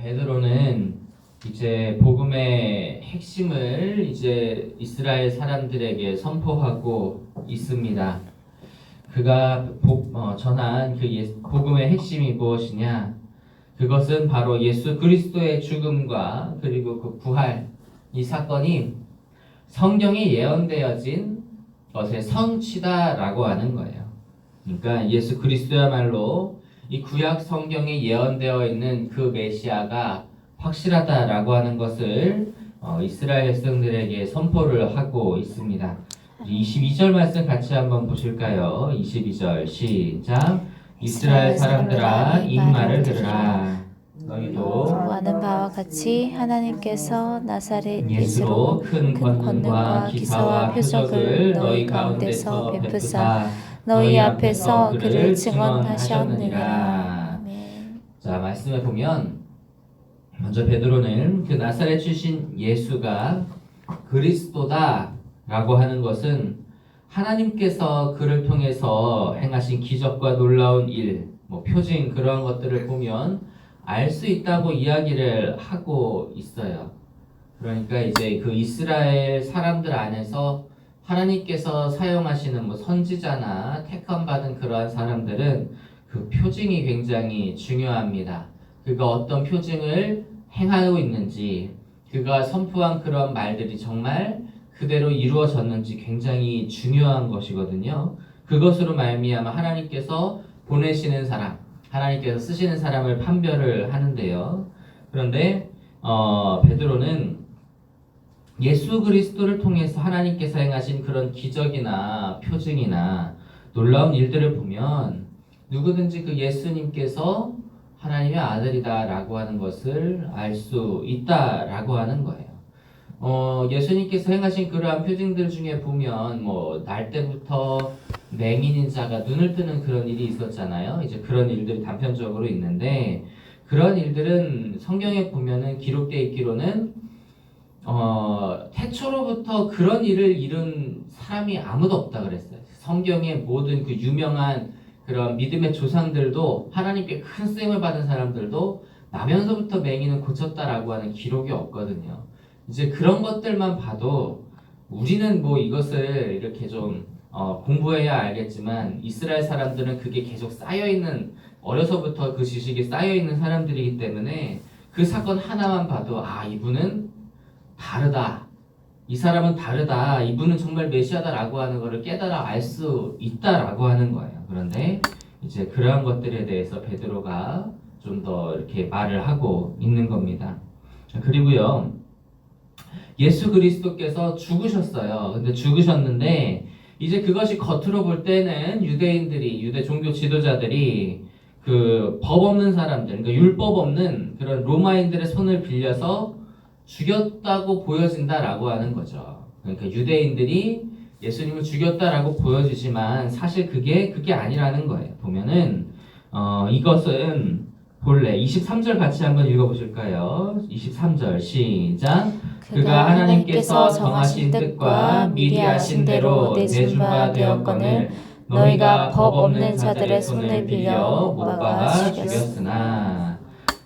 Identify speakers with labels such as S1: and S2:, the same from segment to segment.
S1: 베드로는 이제 복음의 핵심을 이제 이스라엘 사람들에게 선포하고 있습니다. 그가 전한 그 복음의 핵심이 무엇이냐? 그것은 바로 예수 그리스도의 죽음과 그리고 그 부활, 이 사건이 성경에 예언되어진 것의 성취다라고 하는 거예요. 그러니까 예수 그리스도야말로 이 구약 성경에 예언되어 있는 그 메시아가 확실하다라고 하는 것을 이스라엘 백성들에게 선포를 하고 있습니다. 22절 말씀 같이 한번 보실까요? 22절 시작. 이스라엘 사람들아 이 말을 들으라. 너희도
S2: 아는 바와 같이 하나님께서 나사렛
S1: 예수로 큰 권능과 기사와 표적을 너희 가운데서 베푸사 너희 앞에서 그를 증언하셨느니라. 자, 말씀에 보면 먼저 베드로는 그 나사렛 출신 예수가 그리스도다라고 하는 것은 하나님께서 그를 통해서 행하신 기적과 놀라운 일, 표징 그러한 것들을 보면 알 수 있다고 이야기를 하고 있어요. 그러니까 이제 그 이스라엘 사람들 안에서 하나님께서 사용하시는 선지자나 택함받은 그러한 사람들은 그 표징이 굉장히 중요합니다. 그가 어떤 표징을 행하고 있는지, 그가 선포한 그런 말들이 정말 그대로 이루어졌는지 굉장히 중요한 것이거든요. 그것으로 말미암아 하나님께서 보내시는 사람, 하나님께서 쓰시는 사람을 판별을 하는데요. 그런데 베드로는 예수 그리스도를 통해서 하나님께서 행하신 그런 기적이나 표징이나 놀라운 일들을 보면 누구든지 그 예수님께서 하나님의 아들이다라고 하는 것을 알 수 있다라고 하는 거예요. 예수님께서 행하신 그러한 표징들 중에 보면 날 때부터 맹인인 자가 눈을 뜨는 그런 일이 있었잖아요. 이제 그런 일들이 단편적으로 있는데 그런 일들은 성경에 보면은 기록되어 있기로는 태초로부터 그런 일을 이룬 사람이 아무도 없다 그랬어요. 성경의 모든 그 유명한 그런 믿음의 조상들도 하나님께 큰 쓰임을 받은 사람들도 나면서부터 맹인을 고쳤다라고 하는 기록이 없거든요. 이제 그런 것들만 봐도 우리는 이것을 이렇게 좀 공부해야 알겠지만 이스라엘 사람들은 그게 계속 쌓여있는 어려서부터 그 지식이 쌓여있는 사람들이기 때문에 그 사건 하나만 봐도 이분은 다르다. 이 사람은 다르다. 이분은 정말 메시아다라고 하는 것을 깨달아 알 수 있다라고 하는 거예요. 그런데 이제 그러한 것들에 대해서 베드로가 좀 더 이렇게 말을 하고 있는 겁니다. 그리고요. 예수 그리스도께서 죽으셨어요. 근데 죽으셨는데 이제 그것이 겉으로 볼 때는 유대 종교 지도자들이 그 법 없는 사람들, 그러니까 율법 없는 그런 로마인들의 손을 빌려서 죽였다고 보여진다라고 하는 거죠. 그러니까 유대인들이 예수님을 죽였다라고 보여지지만 사실 그게 아니라는 거예요. 보면은 이것은 본래 23절 같이 한번 읽어보실까요? 23절 시작. 그가 하나님께서 정하신 뜻과 미리 아신 대로 내준 바 되었거늘 너희가 법 없는 자들의 손을 빌려 못 박아 죽였으나.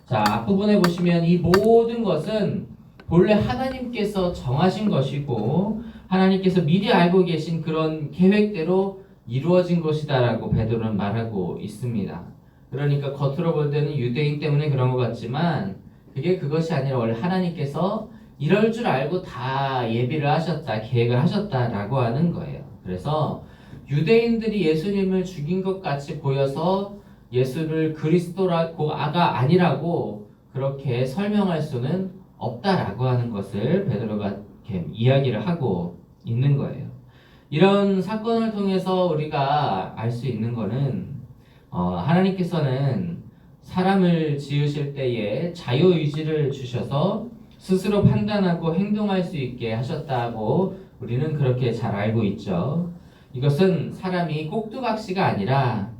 S1: 자, 앞부분에 보시면 이 모든 것은 본래 하나님께서 정하신 것이고 하나님께서 미리 알고 계신 그런 계획대로 이루어진 것이다라고 베드로는 말하고 있습니다. 그러니까 겉으로 볼 때는 유대인 때문에 그런 것 같지만 그것이 아니라 원래 하나님께서 이럴 줄 알고 다 예비를 하셨다, 계획을 하셨다라고 하는 거예요. 그래서 유대인들이 예수님을 죽인 것 같이 보여서 예수를 그리스도라고가 아니라고 그렇게 설명할 수는 없다라고 하는 것을 베드로가 이렇게 이야기를 하고 있는 거예요. 이런 사건을 통해서 우리가 알 수 있는 거는 하나님께서는 사람을 지으실 때에 자유의지를 주셔서 스스로 판단하고 행동할 수 있게 하셨다고 우리는 그렇게 잘 알고 있죠. 이것은 사람이 꼭두각시가 아니라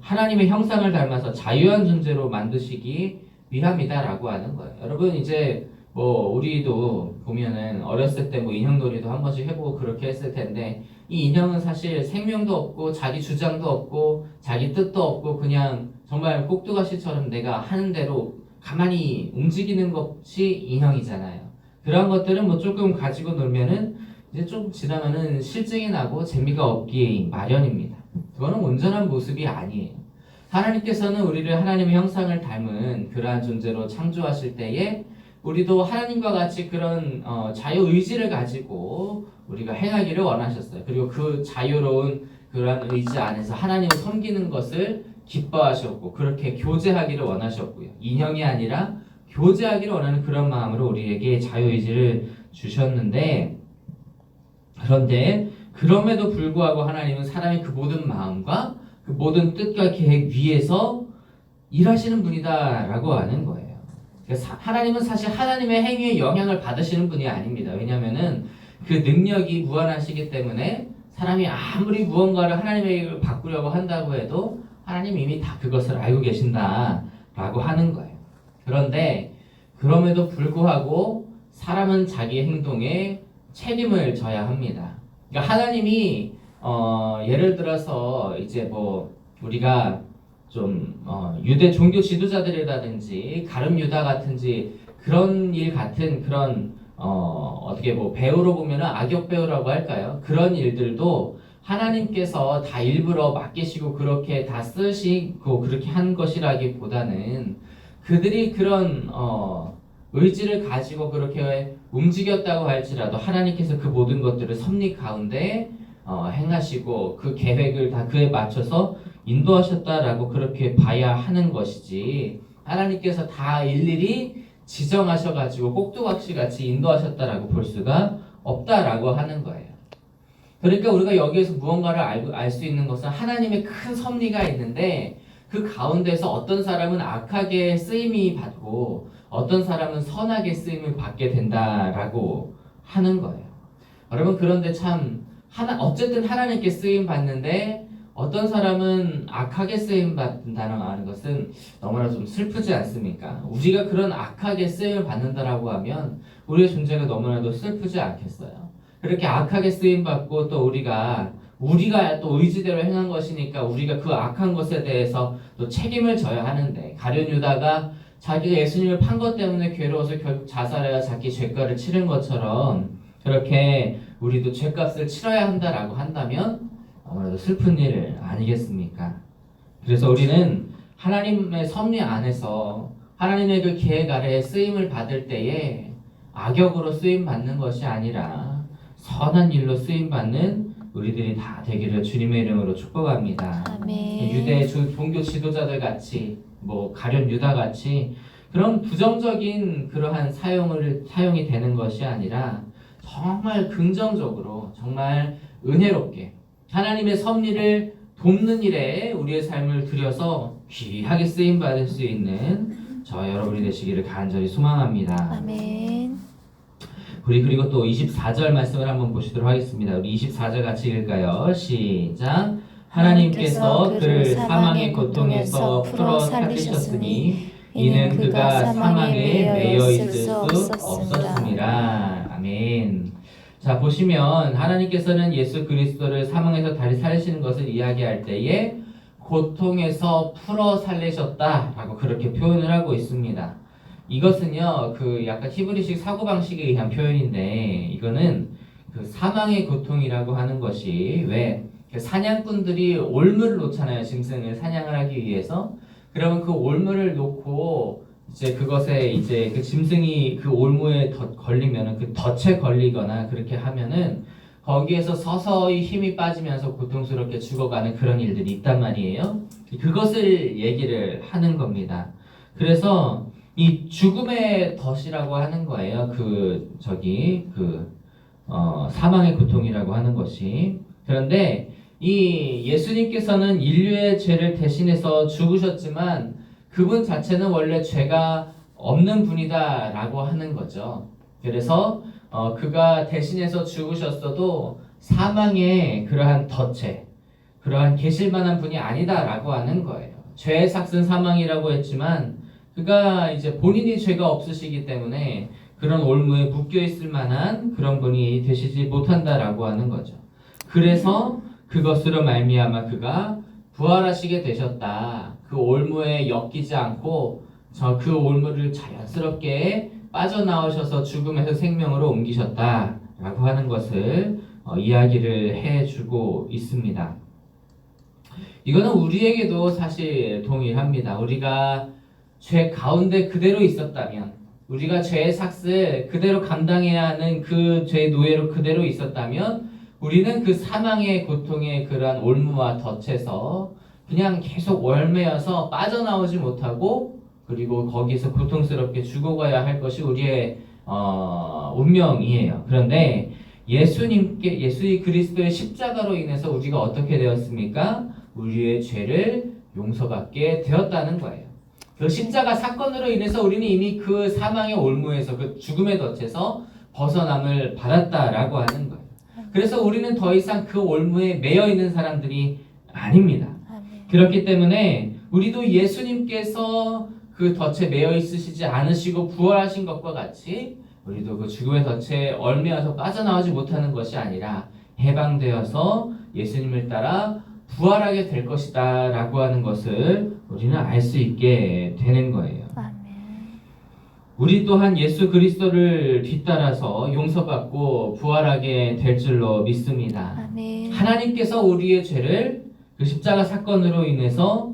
S1: 하나님의 형상을 닮아서 자유한 존재로 만드시기 위함이다라고 하는 거예요. 여러분 이제 우리도 보면은 어렸을 때 인형놀이도 한 번씩 해보고 그렇게 했을 텐데 이 인형은 사실 생명도 없고 자기 주장도 없고 자기 뜻도 없고 그냥 정말 꼭두가시처럼 내가 하는 대로 가만히 움직이는 것이 인형이잖아요. 그런 것들은 뭐 조금 가지고 놀면은 이제 좀 지나면은 실증이 나고 재미가 없기 마련입니다. 그거는 온전한 모습이 아니에요. 하나님께서는 우리를 하나님의 형상을 닮은 그러한 존재로 창조하실 때에 우리도 하나님과 같이 그런 자유의지를 가지고 우리가 행하기를 원하셨어요. 그리고 그 자유로운 그러한 의지 안에서 하나님을 섬기는 것을 기뻐하셨고 그렇게 교제하기를 원하셨고요. 인형이 아니라 교제하기를 원하는 그런 마음으로 우리에게 자유의지를 주셨는데, 그런데 그럼에도 불구하고 하나님은 사람의 그 모든 마음과 그 모든 뜻과 계획 위에서 일하시는 분이다라고 하는 거예요. 하나님은 사실 하나님의 행위에 영향을 받으시는 분이 아닙니다. 왜냐하면은 그 능력이 무한하시기 때문에 사람이 아무리 무언가를 하나님에게 바꾸려고 한다고 해도 하나님 이미 다 그것을 알고 계신다라고 하는 거예요. 그런데 그럼에도 불구하고 사람은 자기 행동에 책임을 져야 합니다. 그러니까 하나님이 예를 들어서 이제 뭐 우리가 좀 유대 종교 지도자들이라든지 가룟 유다 같은지 그런 일 같은 그런 어떻게 뭐 배우로 보면은 악역 배우라고 할까요? 그런 일들도 하나님께서 다 일부러 맡기시고 그렇게 다 쓰시고 그렇게 한 것이라기보다는 그들이 그런 의지를 가지고 그렇게 움직였다고 할지라도 하나님께서 그 모든 것들을 섭리 가운데 행하시고 그 계획을 다 그에 맞춰서 인도하셨다라고 그렇게 봐야 하는 것이지, 하나님께서 다 일일이 지정하셔가지고 꼭두각시 같이 인도하셨다라고 볼 수가 없다라고 하는 거예요. 그러니까 우리가 여기에서 무언가를 알 수 있는 것은 하나님의 큰 섭리가 있는데 그 가운데서 어떤 사람은 악하게 쓰임이 받고 어떤 사람은 선하게 쓰임을 받게 된다라고 하는 거예요. 여러분, 그런데 참 어쨌든 하나님께 쓰임 받는데 어떤 사람은 악하게 쓰임 받는다는 하는 것은 너무나 좀 슬프지 않습니까? 우리가 그런 악하게 쓰임을 받는다라고 하면 우리의 존재가 너무나도 슬프지 않겠어요? 그렇게 악하게 쓰임 받고 또 우리가 또 의지대로 행한 것이니까 우리가 그 악한 것에 대해서 또 책임을 져야 하는데, 가룟 유다가 자기가 예수님을 판 것 때문에 괴로워서 결국 자살하여 자기 죄가를 치른 것처럼 그렇게 우리도 죄값을 치러야 한다라고 한다면 아무래도 슬픈 일 아니겠습니까? 그래서 우리는 하나님의 섭리 안에서 하나님의 그 계획 아래에 쓰임을 받을 때에 악역으로 쓰임 받는 것이 아니라 선한 일로 쓰임 받는 우리들이 다 되기를 주님의 이름으로 축복합니다.
S2: 아멘.
S1: 유대 종교 지도자들 같이 뭐 가룟 유다 같이 그런 부정적인 그러한 사용이 되는 것이 아니라 정말 긍정적으로 정말 은혜롭게 하나님의 섭리를 돕는 일에 우리의 삶을 들여서 귀하게 쓰임 받을 수 있는 저와 여러분이 되시기를 간절히 소망합니다.
S2: 아멘.
S1: 우리 그리고 또 24절 말씀을 한번 보시도록 하겠습니다. 우리 24절 같이 읽을까요? 시작. 하나님께서 그를 사망의 고통에서 풀어 살리셨으니 이는 그가 사망에 매여 있을 수 없었습니다. 아멘. 자, 보시면 하나님께서는 예수 그리스도를 사망에서 다시 살리시는 것을 이야기할 때에 고통에서 풀어 살리셨다라고 그렇게 표현을 하고 있습니다. 이것은요, 그 약간 히브리식 사고방식에 의한 표현인데, 이거는 그 사망의 고통이라고 하는 것이, 왜 사냥꾼들이 올무를 놓잖아요. 짐승을 사냥을 하기 위해서. 그러면 그 올무를 놓고 이제 그것에 이제 그 짐승이 그 올무에 걸리면은 그 덫에 걸리거나 그렇게 하면은 거기에서 서서히 힘이 빠지면서 고통스럽게 죽어가는 그런 일들이 있단 말이에요. 그것을 얘기를 하는 겁니다. 그래서 이 죽음의 덫이라고 하는 거예요. 사망의 고통이라고 하는 것이. 그런데 이 예수님께서는 인류의 죄를 대신해서 죽으셨지만 그분 자체는 원래 죄가 없는 분이다라고 하는 거죠. 그래서 그가 대신해서 죽으셨어도 사망의 그러한 덫에 그러한 계실 만한 분이 아니다라고 하는 거예요. 죄의 삭은 사망이라고 했지만 그가 이제 본인이 죄가 없으시기 때문에 그런 올무에 묶여 있을 만한 그런 분이 되시지 못한다라고 하는 거죠. 그래서 그것으로 말미암아 그가 부활하시게 되셨다. 그 올무에 엮이지 않고 그 올무를 자연스럽게 빠져나오셔서 죽음에서 생명으로 옮기셨다라고 하는 것을 이야기를 해주고 있습니다. 이거는 우리에게도 사실 동일합니다. 우리가 죄 가운데 그대로 있었다면, 우리가 죄의 삭슬 그대로 감당해야 하는 그 죄의 노예로 그대로 있었다면, 우리는 그 사망의 고통의 그러한 올무와 덫에서 그냥 계속 월매어서 빠져나오지 못하고, 그리고 거기서 고통스럽게 죽어가야 할 것이 우리의 운명이에요. 그런데 예수 그리스도의 십자가로 인해서 우리가 어떻게 되었습니까? 우리의 죄를 용서받게 되었다는 거예요. 그 십자가 사건으로 인해서 우리는 이미 그 사망의 올무에서, 그 죽음의 덫에서 벗어남을 받았다라고 하는 거예요. 그래서 우리는 더 이상 그 올무에 매여 있는 사람들이 아닙니다. 그렇기 때문에 우리도 예수님께서 그 덫에 매여 있으시지 않으시고 부활하신 것과 같이 우리도 그 죽음의 덫에 얽매여서 빠져나오지 못하는 것이 아니라 해방되어서 예수님을 따라 부활하게 될 것이다 라고 하는 것을 우리는 알 수 있게 되는 거예요. 우리 또한 예수 그리스도를 뒤따라서 용서받고 부활하게 될 줄로 믿습니다.
S2: 아멘.
S1: 하나님께서 우리의 죄를 그 십자가 사건으로 인해서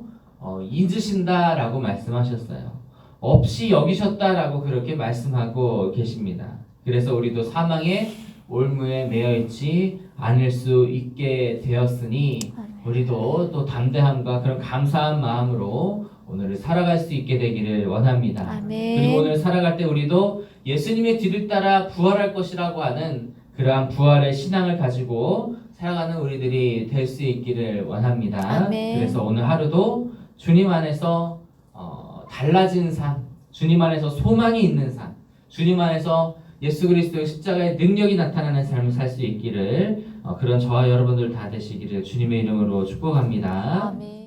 S1: 잊으신다라고 말씀하셨어요. 없이 여기셨다라고 그렇게 말씀하고 계십니다. 그래서 우리도 사망의 올무에 매여 있지 않을 수 있게 되었으니 우리도 또 담대함과 그런 감사한 마음으로 오늘을 살아갈 수 있게 되기를 원합니다.
S2: 아멘.
S1: 그리고 오늘 살아갈 때 우리도 예수님의 뒤를 따라 부활할 것이라고 하는 그러한 부활의 신앙을 가지고 살아가는 우리들이 될 수 있기를 원합니다.
S2: 아멘.
S1: 그래서 오늘 하루도 주님 안에서 달라진 삶, 주님 안에서 소망이 있는 삶, 주님 안에서 예수 그리스도의 십자가의 능력이 나타나는 삶을 살 수 있기를 그런 저와 여러분들 다 되시기를 주님의 이름으로 축복합니다.
S2: 아멘.